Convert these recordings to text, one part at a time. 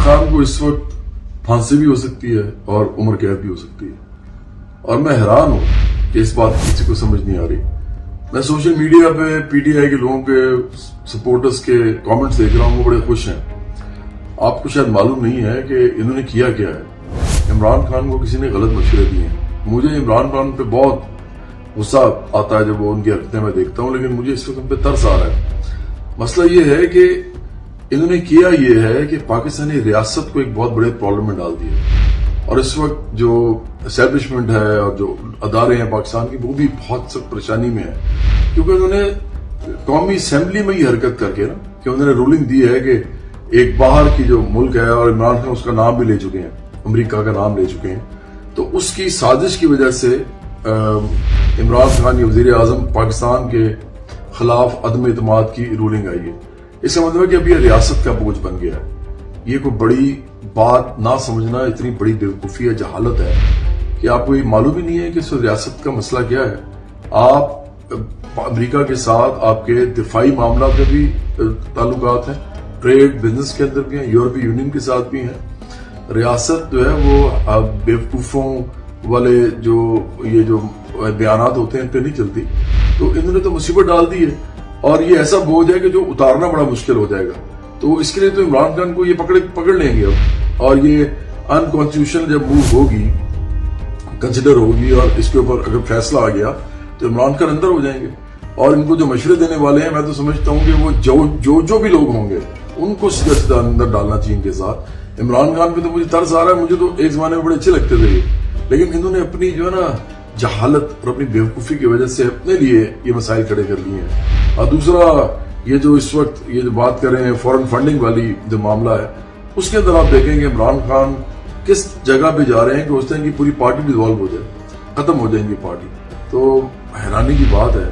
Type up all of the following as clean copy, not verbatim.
खान को इस वक्त फांसी भी हो सकती है और उम्र कैद भी हो सकती है, और मैं हैरान हूं कि इस बात किसी को समझ नहीं आ रही। मैं सोशल मीडिया पे पीटीआई के लोगों के सपोर्टर्स के कमेंट्स देख रहा हूं, वो बड़े खुश हैं। आपको शायद मालूम नहीं है कि इन्होंने किया क्या है। इमरान खान को किसी ने गलत मशवरे दिए हैं। मुझे इमरान खान पे बहुत गुस्सा आता है जब वो उनकी हरकतें मैं देखता हूं, लेकिन मुझे इस वक्त उन पे तरस आ रहा है। मसला ये है कि इन्होंने किया ये है कि पाकिस्तानी रियासत को एक बहुत बड़े प्रॉब्लम में डाल दिया, और इस वक्त जो एस्टेब्लिशमेंट है और जो अदारे हैं पाकिस्तान की, वो भी बहुत सख्त परेशानी में है, क्योंकि उन्होंने कौमी असेंबली में ही हरकत करके ना कि उन्होंने रूलिंग दी है कि एक बाहर की जो मुल्क है, और इमरान खान उसका नाम भी ले चुके हैं, अमेरिका का नाम ले चुके हैं, तो उसकी साजिश की वजह से इमरान खान ये वजीर आजम पाकिस्तान के खिलाफ अदम एतमाद की रूलिंग आई है। इसका मतलब है कि अब ये रियासत का बोझ बन गया है। ये कोई बड़ी बात ना समझना इतनी बड़ी बेवकूफ़ी है, जहालत है कि आपको ये मालूम ही नहीं है कि इस रियासत का मसला क्या है। आप अमेरिका के साथ आपके दिफाई मामला के भी ताल्लुकात हैं, ट्रेड बिजनेस के अंदर भी हैं, यूरोपीय यूनियन के साथ भी हैं। रियासत जो है वो बेवकूफ़ों वाले जो ये जो बयानात होते हैं इन पर नहीं चलती, तो इन्होंने तो मुसीबत डाल दी है, और ये ऐसा बोझ है कि जो उतारना बड़ा मुश्किल हो जाएगा। तो इसके लिए तो इमरान खान को ये पकड़ लेंगे अब, और ये अनकॉन्स्टिट्यूशनल जब मूव होगी, कंसिडर होगी, और इसके ऊपर अगर फैसला आ गया तो इमरान खान अंदर हो जाएंगे। और इनको जो मशवरे देने वाले हैं, मैं तो समझता हूं कि वो जो भी लोग होंगे उनको सीधा सीधा अंदर डालना चाहिए इनके साथ। इमरान खान पे तो मुझे तरस आ रहा है, मुझे तो एक जमाने में बड़े अच्छे लगते थे, लेकिन इन्होंने अपनी जो है ना जहालत और अपनी बेवकूफ़ी की वजह से अपने लिए ये मसाइल खड़े कर लिए हैं। और दूसरा, ये जो इस वक्त ये जो बात कर रहे हैं फॉरेन फंडिंग वाली जो मामला है, उसके अंदर आप देखेंगे इमरान खान किस जगह पे जा रहे हैं कि उस दिन की पूरी पार्टी डिसॉल्व हो जाए, खत्म हो जाएगी पार्टी। तो हैरानी की बात है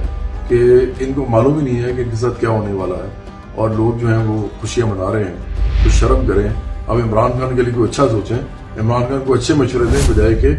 कि इनको मालूम ही नहीं है कि इनके साथ क्या होने वाला है, और लोग जो हैं वो खुशियां मना रहे हैं। तो शर्म करें, अब इमरान खान के लिए कोई अच्छा सोचें, इमरान खान को अच्छे मशवरे दें बजाय के